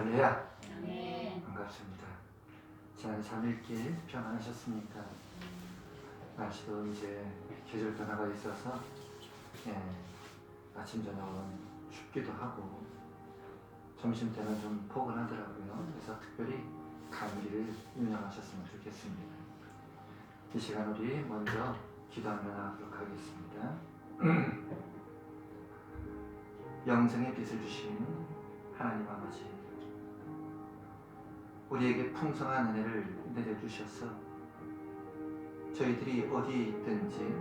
할렐루야. 반갑습니다. 지난 3일길 평안하셨습니까? 날씨도 이제 계절 변화가 있어서 아침 저녁은 춥기도 하고 점심 때는 좀 포근하더라고요. 그래서 특별히 감기를 유념하셨으면 좋겠습니다. 이 시간 우리 먼저 기도하며 나가도록 하겠습니다. 영생의 빛을 주신 하나님 아버지, 우리에게 풍성한 은혜를 내려주셔서 저희들이 어디 있든지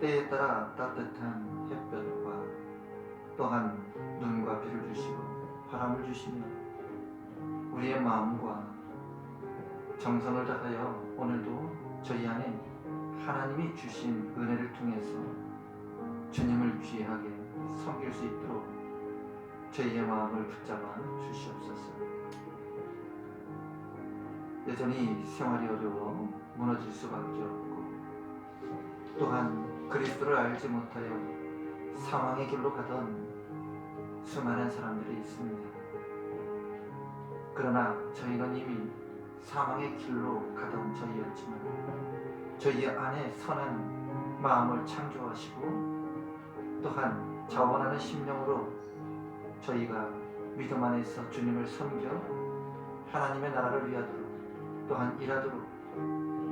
때에 따라 따뜻한 햇볕과 또한 눈과 비를 주시고 바람을 주시며 우리의 마음과 정성을 다하여 오늘도 저희 안에 하나님이 주신 은혜를 통해서 주님을 귀하게 섬길 수 있도록 저희의 마음을 붙잡아 주시옵소서. 여전히 생활이 어려워 무너질 수밖에 없고 또한 그리스도를 알지 못하여 사망의 길로 가던 수많은 사람들이 있습니다. 그러나 저희는 이미 사망의 길로 가던 저희였지만 저희 안에 선한 마음을 창조하시고 또한 자원하는 심령으로 저희가 믿음 안에서 주님을 섬겨 하나님의 나라를 위하도록 또한 일하도록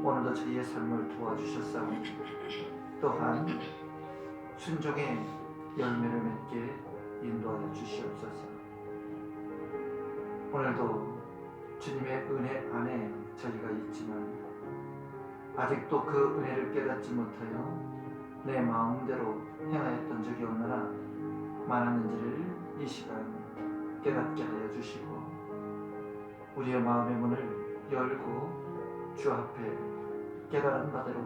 오늘도 저희의 삶을 도와주셨사오니 또한 순종의 열매를 맺게 인도하여 주시옵소서. 오늘도 주님의 은혜 안에 저희가 있지만 아직도 그 은혜를 깨닫지 못하여 내 마음대로 행하였던 적이 얼마나 많았는지를 이 시간 깨닫게 하여 주시고 우리의 마음의 문을 열고 주 앞에 깨달은 바대로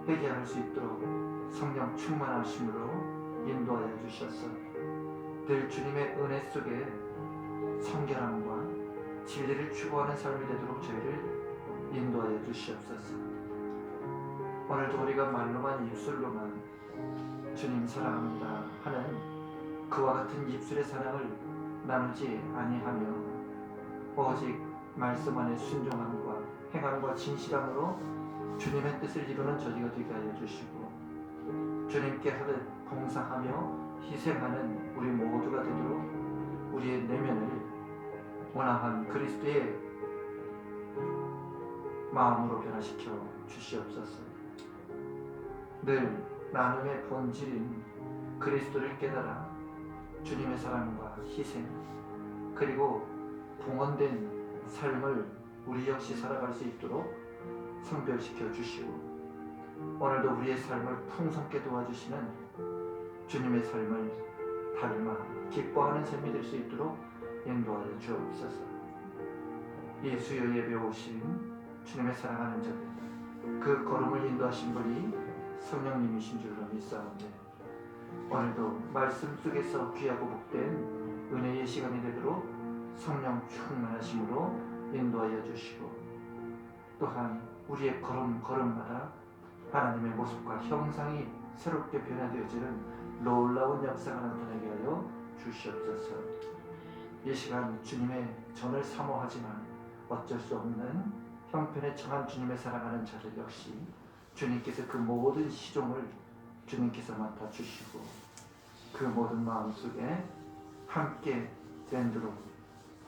회개할 수 있도록 성령 충만하심으로 인도하여 주셔서 늘 주님의 은혜 속에 성결함과 진리를 추구하는 삶이 되도록 저희를 인도하여 주시옵소서. 오늘도 우리가 말로만 입술로만 주님 사랑합니다 하는 그와 같은 입술의 사랑을 나누지 아니하며 오직 말씀 안에 순종함과 행함과 진실함으로 주님의 뜻을 이루는 저희가 되게 하여 주시고 주님께 하듯 봉사하며 희생하는 우리 모두가 되도록 우리의 내면을 온화한 그리스도의 마음으로 변화시켜 주시옵소서. 늘 나눔의 본질인 그리스도를 깨달아 주님의 사랑과 희생 그리고 봉헌된 삶을 우리 역시 살아갈 수 있도록 성별시켜 주시고 오늘도 우리의 삶을 풍성케 도와주시는 주님의 삶을 닮아 기뻐하는 삶이 될 수 있도록 인도하여 주옵소서. 이 수요 예배 오신 주님의 사랑하는 자들 그 걸음을 인도하신 분이 성령님이신 줄로 믿사오니 오늘도 말씀 속에서 귀하고 복된 은혜의 시간이 되도록 성령 충만하심으로 인도하여 주시고 또한 우리의 걸음마다 하나님의 모습과 형상이 새롭게 변화되어지는 놀라운 역사가 나타나게 하여 주시옵소서. 이 시간 주님의 전을 사모하지만 어쩔 수 없는 형편에 처한 주님의 사랑하는 자들 역시 주님께서 그 모든 시종을 주님께서 맡아주시고 그 모든 마음속에 함께 랜드로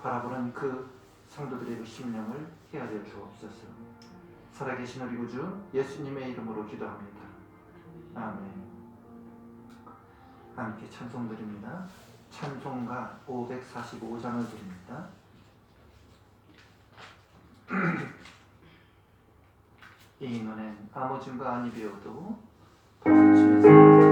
바라보는 그 성도들의 그 심령을 헤아려 주옵소서. 살아계신 우리 구주 예수님의 이름으로 기도합니다. 아멘. 함께 찬송 드립니다. 찬송가 545장을 드립니다. 이 노래는 아무 증거 아니 배워도 Thank you.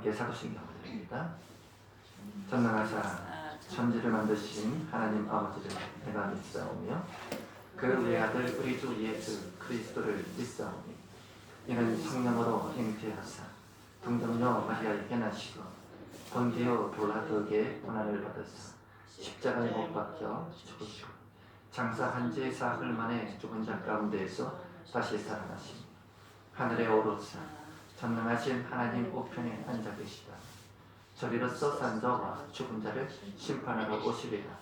함께 사도신경 드립니다. 전능하사 천지를 만드신 하나님 아버지를 내가 믿사오며 그 외아들 우리 주 예수 그리스도를 믿사오니 이는 성령으로 잉태하사 동정녀 마리아에게 나시고 본디오 빌라도에게 고난을 받으사 십자가에 못 박혀 죽으시고 장사한 지 사흘 만에 죽은 자 가운데에서 다시 살아나시니 하늘에 오르사 전능하신 하나님 우편에 앉아 계시다. 저리로서 산 자와 죽은 자를 심판하러 오시리라.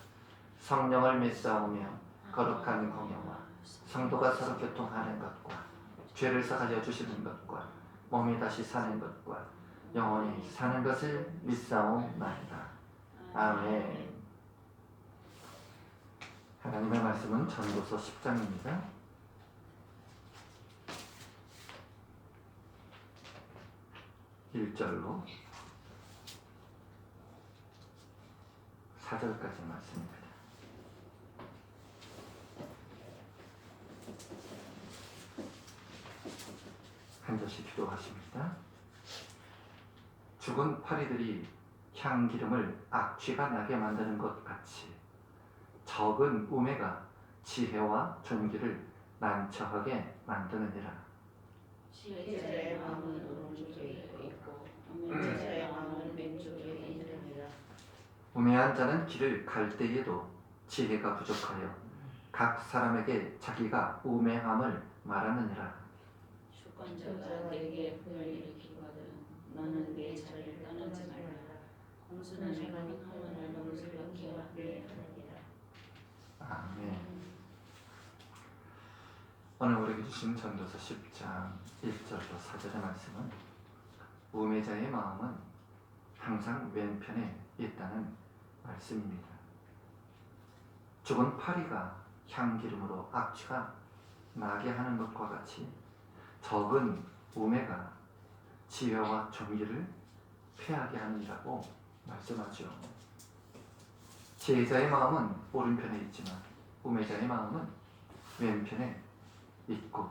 성령을 믿사오며 거룩한 공예와 성도가 서로 교통하는 것과 죄를 사하여 주시는 것과 몸이 다시 사는 것과 영원히 사는 것을 믿사오나이다. 아멘. 하나님의 말씀은 전도서 10장입니다. 1절로 4절까지 말씀입니다. 한 절씩 기도하십니다. 죽은 파리들이 향기름을 악취가 나게 만드는 것 같이 적은 우매가 지혜와 존귀를 난처하게 만드느니라. 지혜자의 마음은 오른쪽에 있고 우매자의 마음은 왼쪽에 있느니라. 우매한 자는 길을 갈 때에도 지혜가 부족하여 각 사람에게 자기가 우매함을 말하느니라. 주권자가 내게 분을 일으키거든 너는 내 자리를 떠나지 말라. 공수는 내가 행하는 농수를 기억하게 하느니라. 아멘. 오늘 우리에게 주신 전도서 10장 1절로 4절의 말씀은 우매자의 마음은 항상 왼편에 있다는 말씀입니다. 죽은 파리가 향기름으로 악취가 나게 하는 것과 같이 적은 우매가 지혜와 존귀를 패하게 하느니라고 말씀하죠. 지혜자의 마음은 오른편에 있지만 우매자의 마음은 왼편에 있고,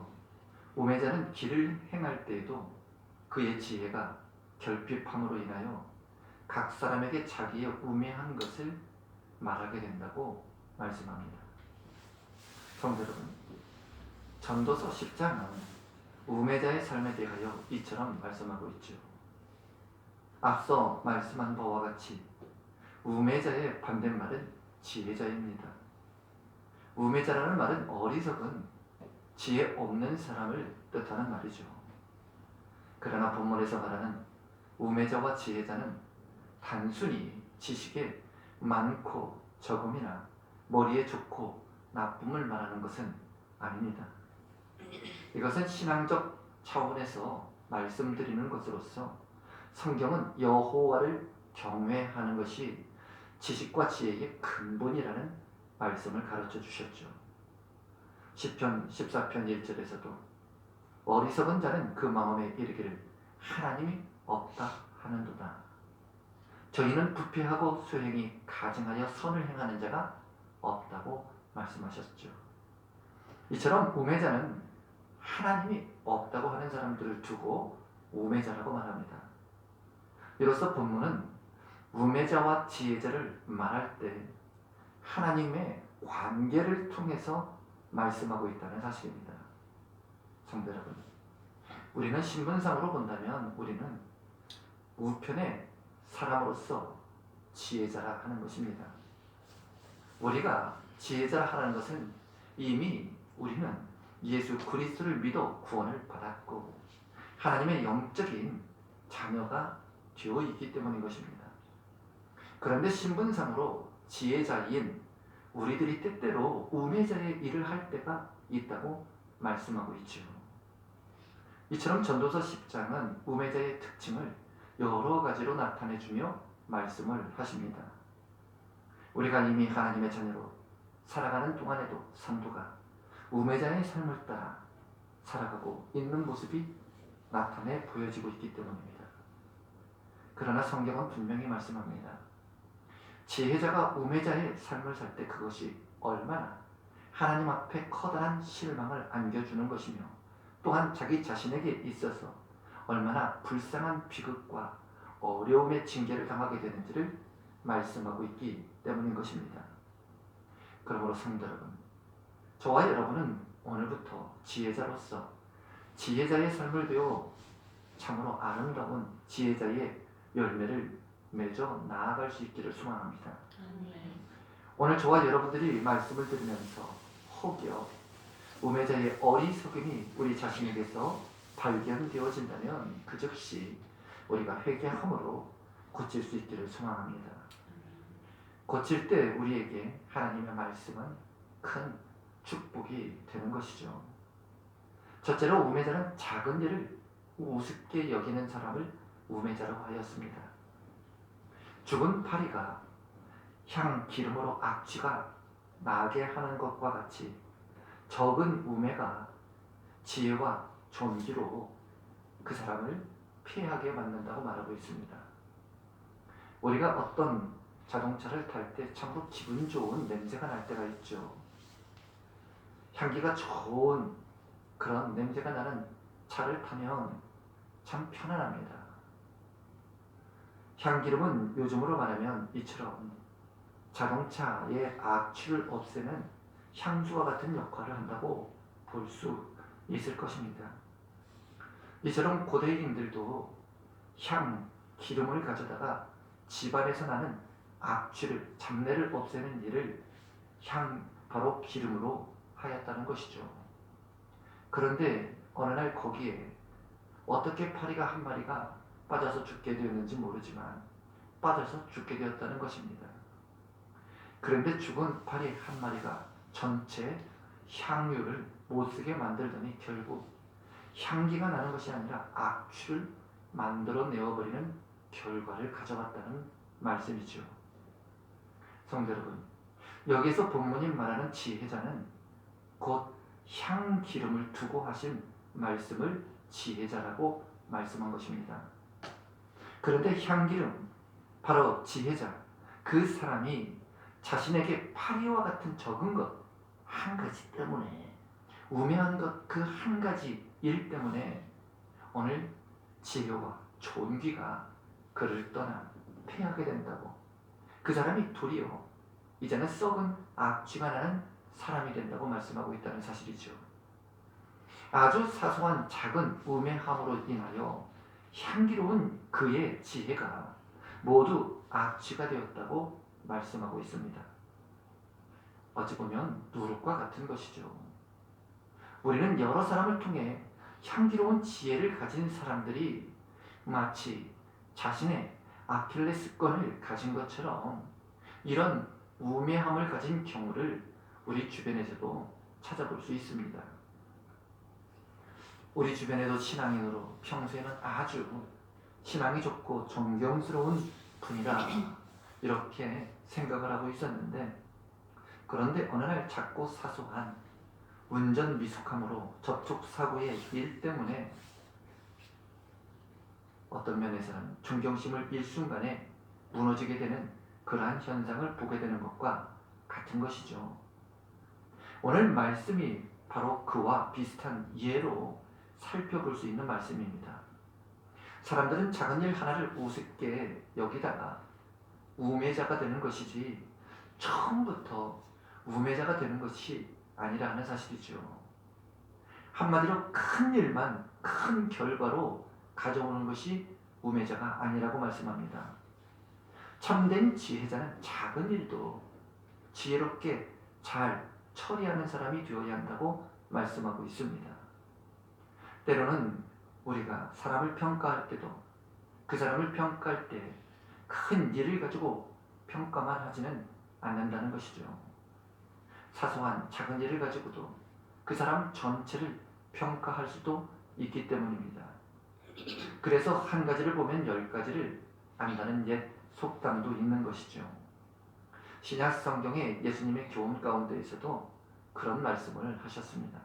우매자는 길을 행할 때에도 그의 지혜가 결핍함으로 인하여 각 사람에게 자기의 우매한 것을 말하게 된다고 말씀합니다. 성도 여러분, 전도서 10장은 우매자의 삶에 대하여 이처럼 말씀하고 있죠. 앞서 말씀한 바와 같이 우매자의 반대말은 지혜자입니다. 우매자라는 말은 어리석은 지혜 없는 사람을 뜻하는 말이죠. 그러나 본문에서 말하는 우매자와 지혜자는 단순히 지식에 많고 적음이나 머리에 좋고 나쁨을 말하는 것은 아닙니다. 이것은 신앙적 차원에서 말씀드리는 것으로서 성경은 여호와를 경외하는 것이 지식과 지혜의 근본이라는 말씀을 가르쳐 주셨죠. 시편 14편 1절에서도 어리석은 자는 그 마음에 이르기를 하나님이 없다 하는도다. 저희는 부패하고 수행이 가증하여 선을 행하는 자가 없다고 말씀하셨죠. 이처럼 우매자는 하나님이 없다고 하는 사람들을 두고 우매자라고 말합니다. 이로써 본문은 우매자와 지혜자를 말할 때 하나님의 관계를 통해서 말씀하고 있다는 사실입니다. 성도 여러분, 우리는 신분상으로 본다면 우리는 우편의 사람으로서 지혜자라 하는 것입니다. 우리가 지혜자라 하는 것은 이미 우리는 예수 그리스도를 믿어 구원을 받았고 하나님의 영적인 자녀가 되어 있기 때문인 것입니다. 그런데 신분상으로 지혜자인 우리들이 때때로 우매자의 일을 할 때가 있다고 말씀하고 있죠. 이처럼 전도서 10장은 우매자의 특징을 여러 가지로 나타내주며 말씀을 하십니다. 우리가 이미 하나님의 자녀로 살아가는 동안에도 성도가 우매자의 삶을 따라 살아가고 있는 모습이 나타내 보여지고 있기 때문입니다. 그러나 성경은 분명히 말씀합니다. 지혜자가 우매자의 삶을 살 때 그것이 얼마나 하나님 앞에 커다란 실망을 안겨주는 것이며 또한 자기 자신에게 있어서 얼마나 불쌍한 비극과 어려움의 징계를 당하게 되는지를 말씀하고 있기 때문인 것입니다. 그러므로 성도 여러분, 저와 여러분은 오늘부터 지혜자로서 지혜자의 삶을 배워 참으로 아름다운 지혜자의 열매를 맺어 나아갈 수 있기를 소망합니다. 오늘 저와 여러분들이 말씀을 들으면서 혹여 우매자의 어리석음이 우리 자신에게서 발견되어진다면 그 즉시 우리가 회개함으로 고칠 수 있기를 소망합니다. 고칠 때 우리에게 하나님의 말씀은 큰 축복이 되는 것이죠. 첫째로 우매자는 작은 일을 우습게 여기는 사람을 우매자라고 하였습니다. 죽은 파리가 향 기름으로 악취가 나게 하는 것과 같이 적은 우매가 지혜와 존귀로 그 사람을 피하게 만든다고 말하고 있습니다. 우리가 어떤 자동차를 탈 때 참으로 기분 좋은 냄새가 날 때가 있죠. 향기가 좋은 그런 냄새가 나는 차를 타면 참 편안합니다. 향기름은 요즘으로 말하면 이처럼 자동차의 악취를 없애는 향수와 같은 역할을 한다고 볼 수 있을 것입니다. 이처럼 고대인들도 향, 기름을 가져다가 집안에서 나는 악취를, 잡내를 없애는 일을 바로 기름으로 하였다는 것이죠. 그런데 어느 날 거기에 어떻게 파리가 한 마리가 빠져서 죽게 되었는지 모르지만 빠져서 죽게 되었다는 것입니다. 그런데 죽은 파리 한 마리가 전체 향유를 못쓰게 만들더니 결국 향기가 나는 것이 아니라 악취를 만들어내어버리는 결과를 가져갔다는 말씀이죠. 성도 여러분, 여기서 본문이 말하는 지혜자는 곧 향기름을 두고 하신 말씀을 지혜자라고 말씀한 것입니다. 그런데 향기름, 바로 지혜자, 그 사람이 자신에게 파리와 같은 적은 것 한 가지 때문에, 우매한 것 그 한 가지 일 때문에 오늘 지혜와 존귀가 그를 떠나 패하게 된다고, 그 사람이 도리어 이제는 썩은 악취가 나는 사람이 된다고 말씀하고 있다는 사실이죠. 아주 사소한 작은 우매함으로 인하여 향기로운 그의 지혜가 모두 악취가 되었다고 말씀하고 있습니다. 어찌 보면 누룩과 같은 것이죠. 우리는 여러 사람을 통해 향기로운 지혜를 가진 사람들이 마치 자신의 아킬레스건을 가진 것처럼 이런 우매함을 가진 경우를 우리 주변에서도 찾아볼 수 있습니다. 우리 주변에도 신앙인으로 평소에는 아주 신앙이 좋고 존경스러운 분이라 이렇게 생각을 하고 있었는데, 그런데 어느 날 작고 사소한 운전 미숙함으로 접촉사고의 일 때문에 어떤 면에서는 존경심을 일순간에 무너지게 되는 그러한 현상을 보게 되는 것과 같은 것이죠. 오늘 말씀이 바로 그와 비슷한 예로 살펴볼 수 있는 말씀입니다. 사람들은 작은 일 하나를 우습게 여기다가 우매자가 되는 것이지 처음부터 우매자가 되는 것이 아니라는 사실이죠. 한마디로 큰 일만 큰 결과로 가져오는 것이 우매자가 아니라고 말씀합니다. 참된 지혜자는 작은 일도 지혜롭게 잘 처리하는 사람이 되어야 한다고 말씀하고 있습니다. 때로는 우리가 사람을 평가할 때도 그 사람을 평가할 때 큰 일을 가지고 평가만 하지는 않는다는 것이죠. 사소한 작은 일을 가지고도 그 사람 전체를 평가할 수도 있기 때문입니다. 그래서 한 가지를 보면 10가지를 안다는 옛 속담도 있는 것이죠. 신약 성경의 예수님의 교훈 가운데에서도 그런 말씀을 하셨습니다.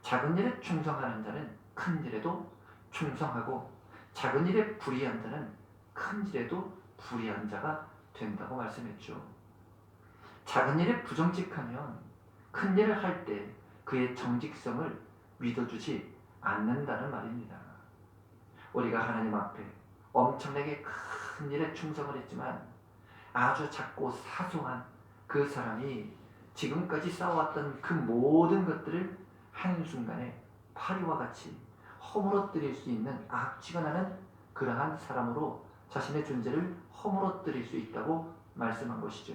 작은 일에 충성하는 자는 큰 일에도 충성하고 작은 일에 불의한 자는 큰 일에도 불의한 자가 된다고 말씀했죠. 작은 일에 부정직하면 큰 일을 할 때 그의 정직성을 믿어주지 않는다는 말입니다. 우리가 하나님 앞에 엄청나게 큰 일에 충성을 했지만 아주 작고 사소한 그 사람이 지금까지 쌓아왔던 그 모든 것들을 한순간에 파리와 같이 허물어뜨릴 수 있는 악취가 나는 그러한 사람으로 자신의 존재를 허물어뜨릴 수 있다고 말씀한 것이죠.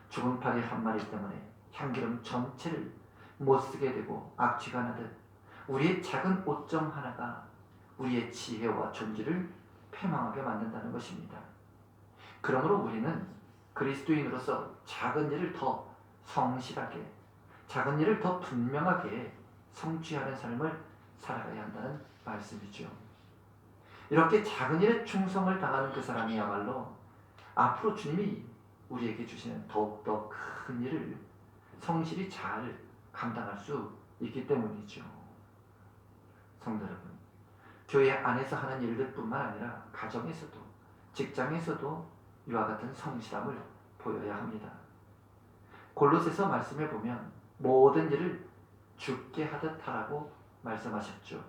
죽은 파리 한 마리 때문에 향기름 전체를 못쓰게 되고 악취가 나듯 우리의 작은 오점 하나가 우리의 지혜와 존재를 패망하게 만든다는 것입니다. 그러므로 우리는 그리스도인으로서 작은 일을 더 성실하게, 작은 일을 더 분명하게 성취하는 삶을 살아가야 한다는 말씀이죠. 이렇게 작은 일에 충성을 당하는 그 사람이야말로 앞으로 주님이 우리에게 주시는 더욱더 큰 일을 성실히 잘 감당할 수 있기 때문이죠. 성도 여러분, 교회 안에서 하는 일들뿐만 아니라 가정에서도, 직장에서도 이와 같은 성실함을 보여야 합니다. 골로새서 말씀에 보면 모든 일을 주께 하듯 하라고 말씀하셨죠.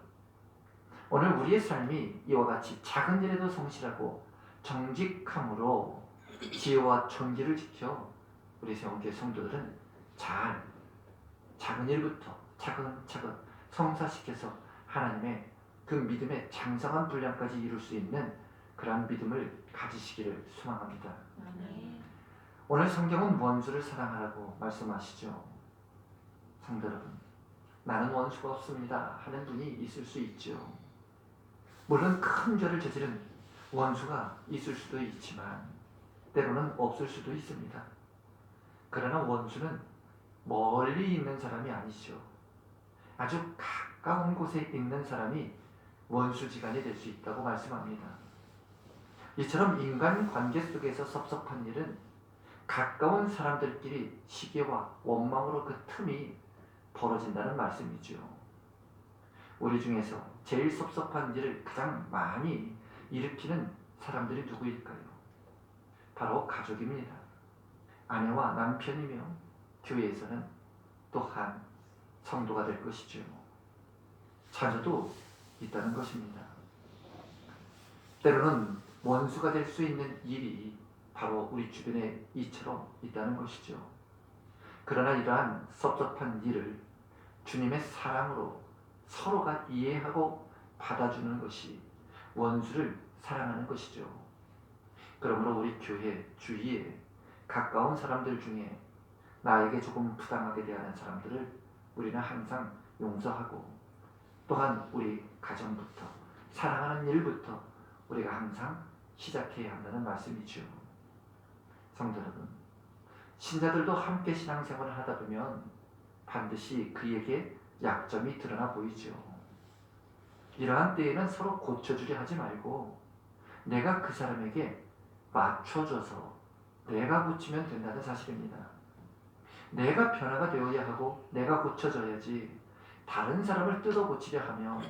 오늘 우리의 삶이 이와 같이 작은 일에도 성실하고 정직함으로 지혜와 존귀를 지켜 우리 세원교회 성도들은 잘 작은 일부터 차근차근 성사시켜서 하나님의 그 믿음의 장성한 분량까지 이룰 수 있는 그러한 믿음을 가지시기를 소망합니다. 오늘 성경은 원수를 사랑하라고 말씀하시죠. 성도 여러분, 나는 원수가 없습니다 하는 분이 있을 수 있죠. 물론 큰 죄를 저지른 원수가 있을 수도 있지만 때로는 없을 수도 있습니다. 그러나 원수는 멀리 있는 사람이 아니죠. 아주 가까운 곳에 있는 사람이 원수지간이 될 수 있다고 말씀합니다. 이처럼 인간관계 속에서 섭섭한 일은 가까운 사람들끼리 시기와 원망으로 그 틈이 벌어진다는 말씀이죠. 우리 중에서 제일 섭섭한 일을 가장 많이 일으키는 사람들이 누구일까요? 바로 가족입니다. 아내와 남편이며 교회에서는 또한 성도가 될 것이죠. 자녀도 있다는 것입니다. 때로는 원수가 될 수 있는 일이 바로 우리 주변에 이처럼 있다는 것이죠. 그러나 이러한 섭섭한 일을 주님의 사랑으로 서로가 이해하고 받아주는 것이 원수를 사랑하는 것이죠. 그러므로 우리 교회 주위에 가까운 사람들 중에 나에게 조금 부당하게 대하는 사람들을 우리는 항상 용서하고 또한 우리 가정부터 사랑하는 일부터 우리가 항상 시작해야 한다는 말씀이죠. 성도 여러분, 신자들도 함께 신앙생활을 하다 보면 반드시 그에게 약점이 드러나 보이죠. 이러한 때에는 서로 고쳐주려 하지 말고 내가 그 사람에게 맞춰줘서 내가 고치면 된다는 사실입니다. 내가 변화가 되어야 하고 내가 고쳐져야지 다른 사람을 뜯어 고치려 하면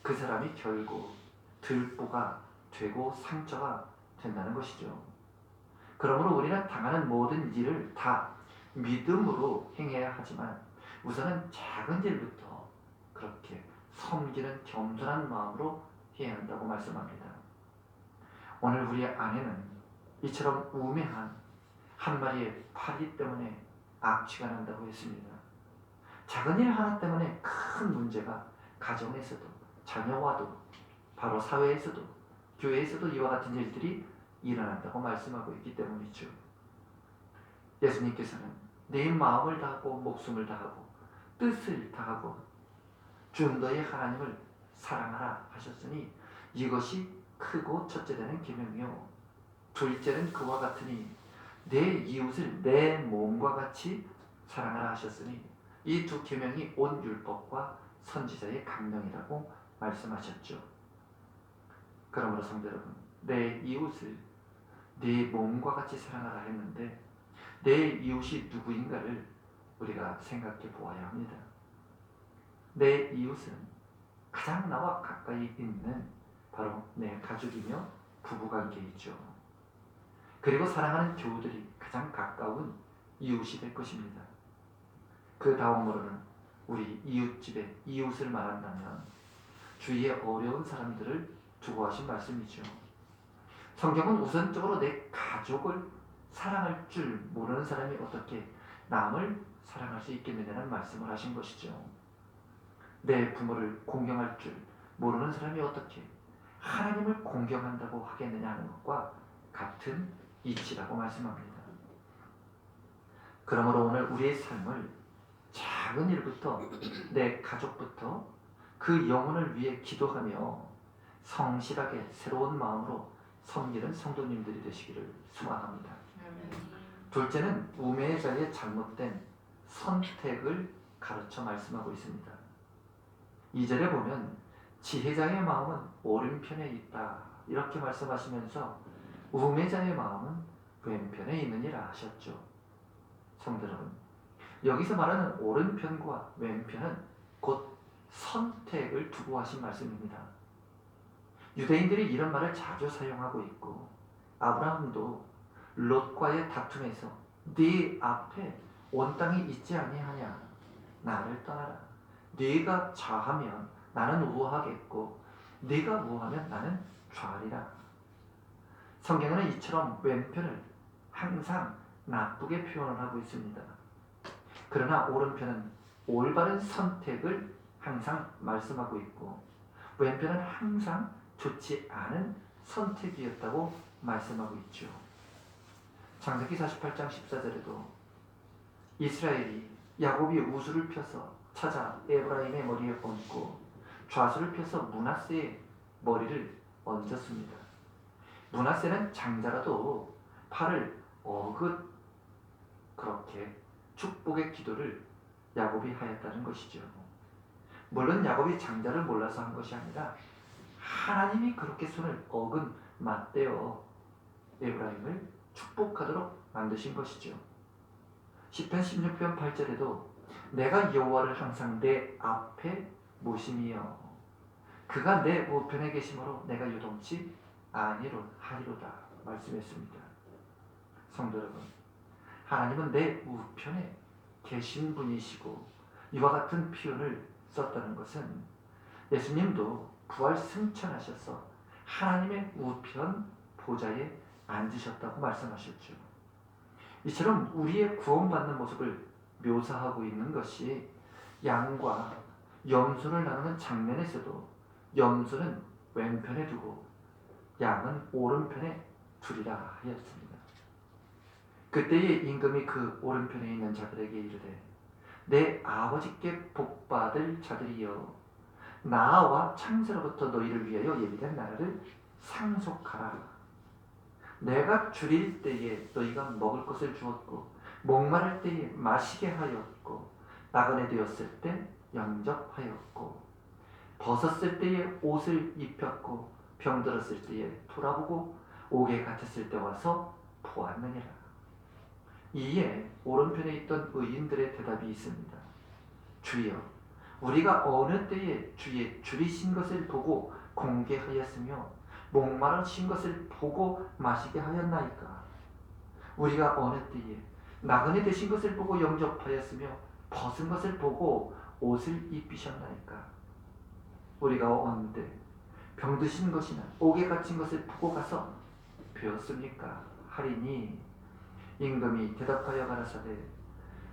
그 사람이 결국 들보가 되고 상처가 된다는 것이죠. 그러므로 우리는 당하는 모든 일을 다 믿음으로 행해야 하지만 우선은 작은 일부터 그렇게 섬기는 겸손한 마음으로 해야 한다고 말씀합니다. 오늘 우리 아내는 이처럼 우매한 한 마리의 파리 때문에 악취가 난다고 했습니다. 작은 일 하나 때문에 큰 문제가 가정에서도 자녀와도 바로 사회에서도 교회에서도 이와 같은 일들이 일어난다고 말씀하고 있기 때문이죠. 예수님께서는 내 마음을 다하고 목숨을 다하고 뜻을 다하고 주 너의 하나님을 사랑하라 하셨으니 이것이 크고 첫째 되는 계명이요 둘째는 그와 같으니 내 이웃을 내 몸과 같이 사랑하라 하셨으니 이 두 계명이 온 율법과 선지자의 강령이라고 말씀하셨죠. 그러므로 성도 여러분, 내 이웃을 내 몸과 같이 사랑하라 했는데 내 이웃이 누구인가를 우리가 생각해 보아야 합니다. 내 이웃은 가장 나와 가까이 있는 바로 내 가족이며 부부관계이죠. 그리고 사랑하는 교우들이 가장 가까운 이웃이 될 것입니다. 그 다음으로는 우리 이웃집에 이웃을 말한다면 주위의 어려운 사람들을 두고 하신 말씀이죠. 성경은 우선적으로 내 가족을 사랑할 줄 모르는 사람이 어떻게 남을 사랑할 수 있겠느냐는 말씀을 하신 것이죠. 내 부모를 공경할 줄 모르는 사람이 어떻게 하나님을 공경한다고 하겠느냐 하는 것과 같은 이치라고 말씀합니다. 그러므로 오늘 우리의 삶을 작은 일부터 내 가족부터 그 영혼을 위해 기도하며 성실하게 새로운 마음으로 섬기는 성도님들이 되시기를 소망합니다. 둘째는 우매의 자리에 잘못된 선택을 가르쳐 말씀하고 있습니다. 2절에 보면 지혜자의 마음은 오른편에 있다 이렇게 말씀하시면서 우매자의 마음은 왼편에 있느니라 하셨죠. 성도 여러분, 여기서 말하는 오른편과 왼편은 곧 선택을 두고 하신 말씀입니다. 유대인들이 이런 말을 자주 사용하고 있고 아브라함도 롯과의 다툼에서 네 앞에 온 땅이 있지 아니하냐 나를 떠나라. 네가 좌하면 나는 우하겠고 네가 우하면 나는 좌리라. 성경에는 이처럼 왼편을 항상 나쁘게 표현을 하고 있습니다. 그러나 오른편은 올바른 선택을 항상 말씀하고 있고 왼편은 항상 좋지 않은 선택이었다고 말씀하고 있죠. 창세기 48장 14절에도 이스라엘이 야곱이 우수를 펴서 찾아 에브라임의 머리에 얹고 좌수를 펴서 므낫세의 머리를 얹었습니다. 므낫세는 장자라도 팔을 그렇게 축복의 기도를 야곱이 하였다는 것이죠. 물론 야곱이 장자를 몰라서 한 것이 아니라 하나님이 그렇게 손을 맞대어 에브라임을 축복하도록 만드신 것이죠. 시편 16편 8절에도 내가 여호와를 항상 내 앞에 모심이여 그가 내 우편에 계심으로 내가 요동치 아니하리로다 말씀했습니다. 성도 여러분, 하나님은 내 우편에 계신 분이시고 이와 같은 표현을 썼다는 것은 예수님도 부활 승천하셔서 하나님의 우편 보좌에 앉으셨다고 말씀하셨죠. 이처럼 우리의 구원받는 모습을 묘사하고 있는 것이 양과 염소를 나누는 장면에서도 염소는 왼편에 두고 양은 오른편에 두리라 하였습니다. 그때의 임금이 그 오른편에 있는 자들에게 이르되 내 아버지께 복받을 자들이여 나와 창세로부터 너희를 위하여 예비된 나라를 상속하라. 내가 줄일 때에 너희가 먹을 것을 주었고 목마를 때에 마시게 하였고 나그네 되었을 때 영접하였고 벗었을 때에 옷을 입혔고 병들었을 때에 돌아보고 옥에 갇혔을 때 와서 보았느니라. 이에 오른편에 있던 의인들의 대답이 있습니다. 주여, 우리가 어느 때에 주의 줄이신 것을 보고 공개하였으며 목마르신 것을 보고 마시게 하였나이까? 우리가 어느 때에 나그네 되신 것을 보고 영접하였으며 벗은 것을 보고 옷을 입히셨나이까? 우리가 어느 때 병드신 것이나 옥에 갇힌 것을 보고 가서 배웠습니까? 하리니 임금이 대답하여 가라사대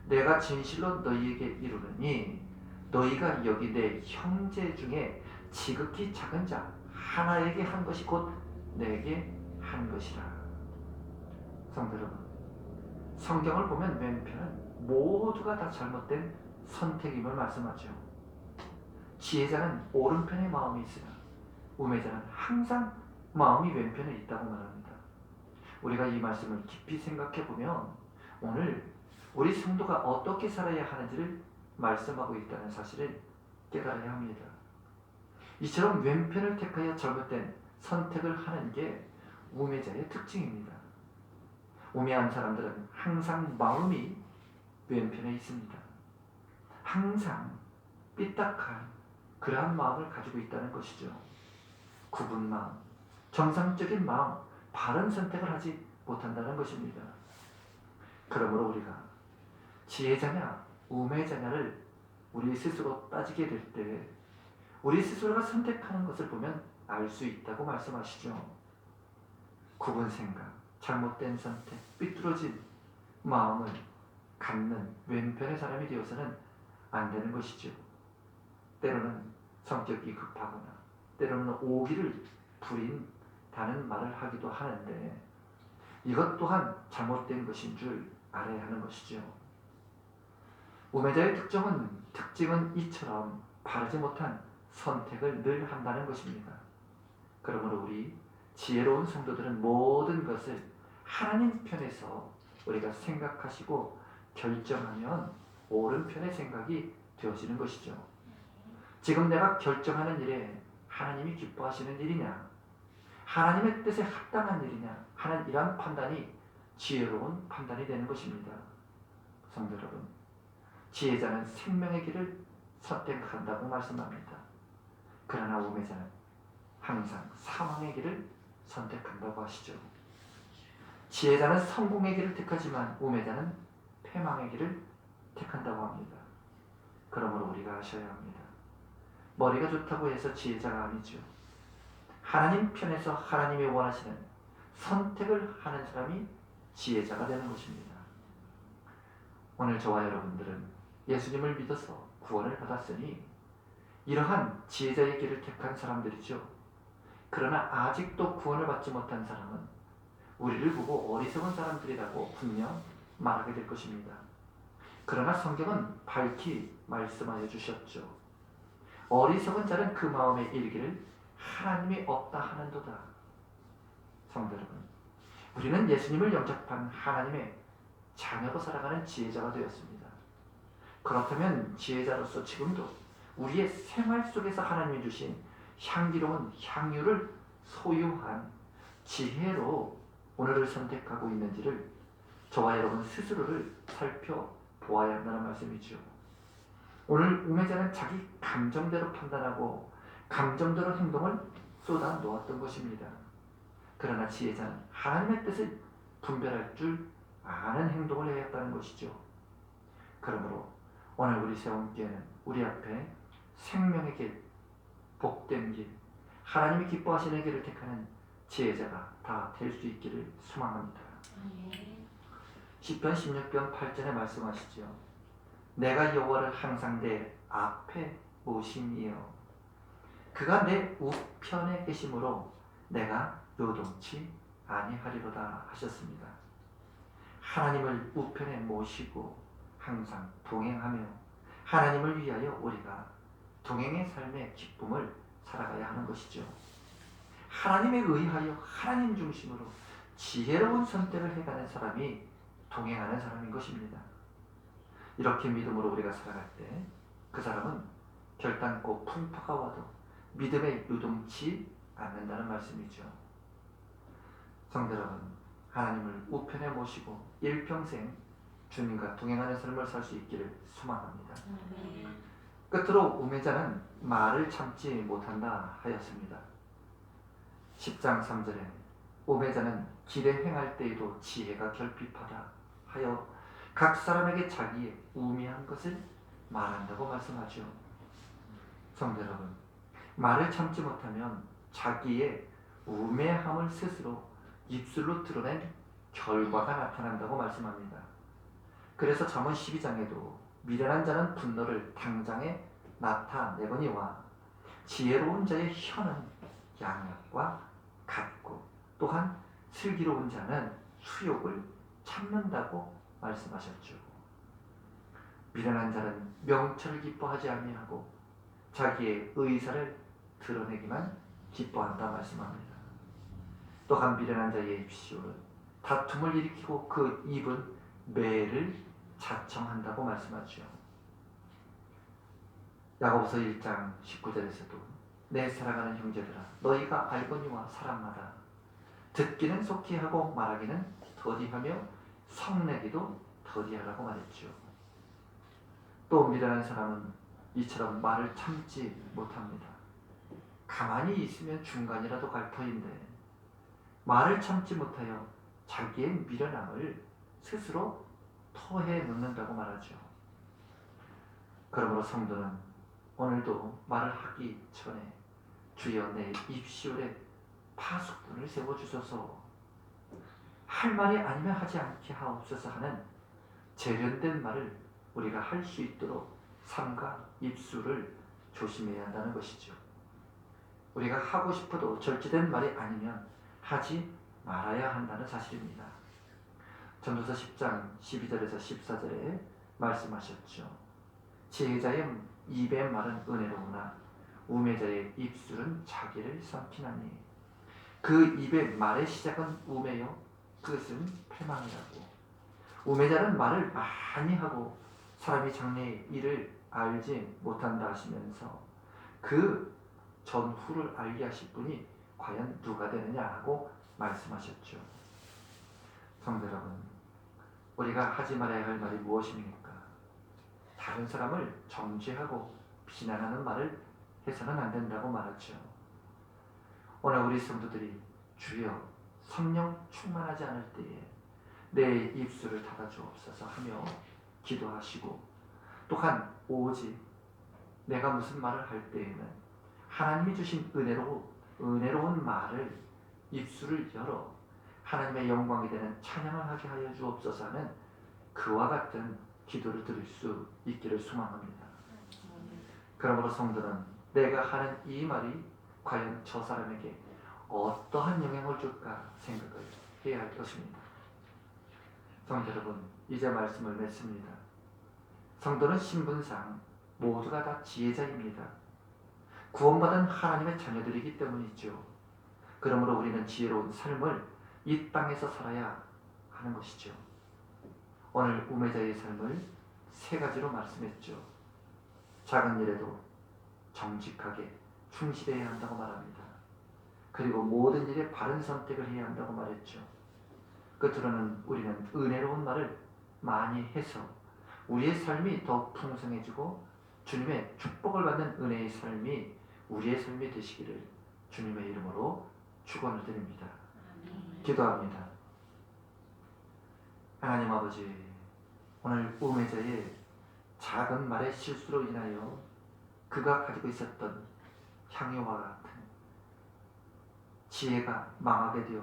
내가 진실로 너희에게 이르노니 너희가 여기 내 형제 중에 지극히 작은 자 하나에게 한 것이 곧 내게 한 것이라. 성도 여러분, 성경을 보면 왼편은 모두가 다 잘못된 선택임을 말씀하죠. 지혜자는 오른편에 마음이 있으나 우매자는 항상 마음이 왼편에 있다고 말합니다. 우리가 이 말씀을 깊이 생각해 보면 오늘 우리 성도가 어떻게 살아야 하는지를 말씀하고 있다는 사실을 깨달아야 합니다. 이처럼 왼편을 택하여 잘못된 선택을 하는 게 우매자의 특징입니다. 우매한 사람들은 항상 마음이 왼편에 있습니다. 항상 삐딱한 그러한 마음을 가지고 있다는 것이죠. 굽은 마음, 정상적인 마음, 바른 선택을 하지 못한다는 것입니다. 그러므로 우리가 지혜자냐 우매자냐를 우리 스스로 따지게 될 때 우리 스스로가 선택하는 것을 보면 알 수 있다고 말씀하시죠. 굽은 생각, 잘못된 선택, 삐뚤어진 마음을 갖는 왼편의 사람이 되어서는 안 되는 것이죠. 때로는 성격이 급하거나 때로는 오기를 부린다는 말을 하기도 하는데 이것 또한 잘못된 것인 줄 알아야 하는 것이죠. 우매자의 특징은 이처럼 바르지 못한 선택을 늘 한다는 것입니다. 그러므로 우리 지혜로운 성도들은 모든 것을 하나님 편에서 우리가 생각하시고 결정하면 옳은 편의 생각이 되어지는 것이죠. 지금 내가 결정하는 일에 하나님이 기뻐하시는 일이냐, 하나님의 뜻에 합당한 일이냐 하는 이러한 판단이 지혜로운 판단이 되는 것입니다. 성도 여러분, 지혜자는 생명의 길을 선택한다고 말씀합니다. 그러나 우매자는 항상 사망의 길을 선택한다고 하시죠. 지혜자는 성공의 길을 택하지만 우매자는 패망의 길을 택한다고 합니다. 그러므로 우리가 아셔야 합니다. 머리가 좋다고 해서 지혜자가 아니죠. 하나님 편에서 하나님이 원하시는 선택을 하는 사람이 지혜자가 되는 것입니다. 오늘 저와 여러분들은 예수님을 믿어서 구원을 받았으니 이러한 지혜자의 길을 택한 사람들이죠. 그러나 아직도 구원을 받지 못한 사람은 우리를 보고 어리석은 사람들이라고 분명 말하게 될 것입니다. 그러나 성경은 밝히 말씀하여 주셨죠. 어리석은 자는 그 마음에 이르기를 하나님이 없다 하는도다. 성도 여러분, 우리는 예수님을 영접한 하나님의 자녀로 살아가는 지혜자가 되었습니다. 그렇다면 지혜자로서 지금도 우리의 생활 속에서 하나님이 주신 향기로운 향유를 소유한 지혜로 오늘을 선택하고 있는지를 저와 여러분 스스로를 살펴보아야 한다는 말씀이죠. 오늘 우매자는 자기 감정대로 판단하고 감정대로 행동을 쏟아 놓았던 것입니다. 그러나 지혜자는 하나님의 뜻을 분별할 줄 아는 행동을 해야 했다는 것이죠. 그러므로 오늘 우리 세움교회는 우리 앞에 생명의 길, 복된 길, 하나님이 기뻐하시는 길을 택하는 지혜자가 다 될 수 있기를 소망합니다. 시편 16편 8절에 말씀하시죠. 내가 여호와를 항상 내 앞에 모심이요 그가 내 우편에 계심으로 내가 요동치 아니하리로다 하셨습니다. 하나님을 우편에 모시고 항상 동행하며 하나님을 위하여 우리가 동행의 삶의 기쁨을 살아가야 하는 것이죠. 하나님에 의하여 하나님 중심으로 지혜로운 선택을 해가는 사람이 동행하는 사람인 것입니다. 이렇게 믿음으로 우리가 살아갈 때 그 사람은 결단코 풍파가 와도 믿음에 요동치 않는다는 말씀이죠. 성도 여러분, 하나님을 우편에 모시고 일평생 주님과 동행하는 삶을 살 수 있기를 소망합니다. 끝으로 우매자는 말을 참지 못한다 하였습니다. 10장 3절에 우매자는 길에 행할 때에도 지혜가 결핍하다 하여 각 사람에게 자기의 우매한 것을 말한다고 말씀하죠. 성도 여러분, 말을 참지 못하면 자기의 우매함을 스스로 입술로 드러낸 결과가 나타난다고 말씀합니다. 그래서 잠언 12장에도 미련한 자는 분노를 당장에 나타내거니와 지혜로운 자의 혀는 양약과 같고 또한 슬기로운 자는 수욕을 참는다고 말씀하셨죠. 미련한 자는 명철을 기뻐하지 아니하고 자기의 의사를 드러내기만 기뻐한다 말씀합니다. 또한 미련한 자의 입술은 다툼을 일으키고 그 입은 매를 자청한다고 말씀하죠. 야고보서 1장 19절에서도 내 사랑하는 형제들아 너희가 알거니와 사랑하라 듣기는 속히 하고 말하기는 더디하며 성내기도 더디하라고 말했죠. 또 미련한 사람은 이처럼 말을 참지 못합니다. 가만히 있으면 중간이라도 갈 터인데 말을 참지 못하여 자기의 미련함을 스스로 토해 놓는다고 말하죠. 그러므로 성도는 오늘도 말을 하기 전에 주여 내 입시울에 파수꾼을 세워주소서. 할 말이 아니면 하지 않게 하옵소서 하는 재련된 말을 우리가 할 수 있도록 삶과 입술을 조심해야 한다는 것이죠. 우리가 하고 싶어도 절제된 말이 아니면 하지 말아야 한다는 사실입니다. 전도서 10장 12절에서 14절에 말씀하셨죠. 지혜자의 입의 말은 은혜로우나 우매자의 입술은 자기를 삼키나니. 그 입의 말의 시작은 우매요 끝은 패망이라고. 우매자는 말을 많이 하고 사람이 장래의 일을 알지 못한다 하시면서 그 전후를 알게 하실 분이 과연 누가 되느냐 하고 말씀하셨죠. 성도 여러분, 우리가 하지 말아야 할 말이 무엇입니까? 다른 사람을 정죄하고 비난하는 말을 해서는 안 된다고 말하죠. 오늘 우리 성도들이 주여 성령 충만하지 않을 때에 내 입술을 닫아주옵소서 하며 기도하시고, 또한 오직 내가 무슨 말을 할 때에는 하나님이 주신 은혜로운 말을 입술을 열어 하나님의 영광이 되는 찬양을 하게 하여 주옵소서 하는 그와 같은 기도를 드릴 수 있기를 소망합니다. 그러므로 성도는 내가 하는 이 말이 과연 저 사람에게 어떠한 영향을 줄까 생각을 해야 할 것입니다. 성도 여러분, 이제 말씀을 맺습니다. 성도는 신분상 모두가 다 지혜자입니다. 구원받은 하나님의 자녀들이기 때문이죠. 그러므로 우리는 지혜로운 삶을 이 땅에서 살아야 하는 것이죠. 오늘 우매자의 삶을 세 가지로 말씀했죠. 작은 일에도 정직하게 충실해야 한다고 말합니다. 그리고 모든 일에 바른 선택을 해야 한다고 말했죠. 끝으로는 우리는 은혜로운 말을 많이 해서 우리의 삶이 더 풍성해지고 주님의 축복을 받는 은혜의 삶이 우리의 삶이 되시기를 주님의 이름으로 축원을 드립니다. 기도합니다. 하나님 아버지, 오늘 우매자의 작은 말의 실수로 인하여 그가 가지고 있었던 향유와 같은 지혜가 망하게 되어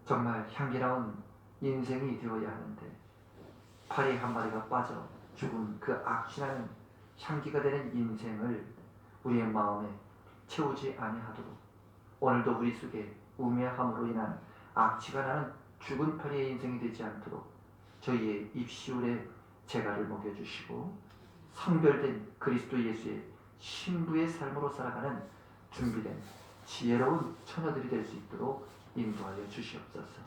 정말 향기로운 인생이 되어야 하는데 파리 한 마리가 빠져 죽은 그 악취나는 향기가 되는 인생을 우리의 마음에 채우지 아니하도록 오늘도 우리 속에 우매함으로 인한 악취가 나는 죽은 파리의 인생이 되지 않도록 저희의 입시울에 재갈을 먹여주시고 성별된 그리스도 예수의 신부의 삶으로 살아가는 준비된 지혜로운 처녀들이 될 수 있도록 인도하여 주시옵소서.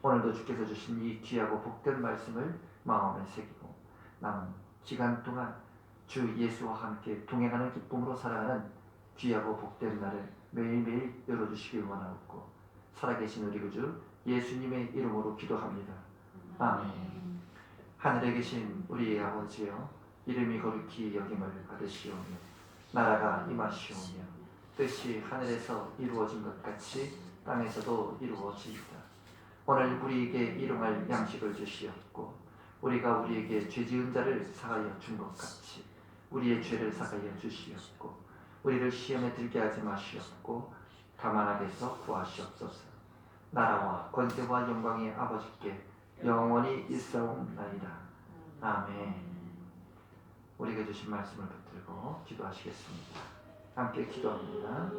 오늘도 주께서 주신 이 귀하고 복된 말씀을 마음에 새기고 남은 기간 동안 주 예수와 함께 동행하는 기쁨으로 살아가는 귀하고 복된 날을 매일매일 열어주시길 원하옵고 살아계신 우리 구주 예수님의 이름으로 기도합니다. 아멘. 하늘에 계신 우리의 아버지여, 이름이 거룩히 여김을 받으시오며 나라가 임하시오며 뜻이 하늘에서 이루어진 것 같이 땅에서도 이루어지이다. 오늘 우리에게 일용할 양식을 주시옵고 우리가 우리에게 죄지은 자를 사하여 준 것 같이 우리의 죄를 사하여 주시옵고 우리를 시험에 들게 하지 마시옵고 다만 악에서 구하시옵소서. 나라와 권세와 영광의 아버지께 영원히 있사옵나이다. 아멘. 우리에게 주신 말씀을 붙들고 기도하시겠습니다. 함께 기도합니다.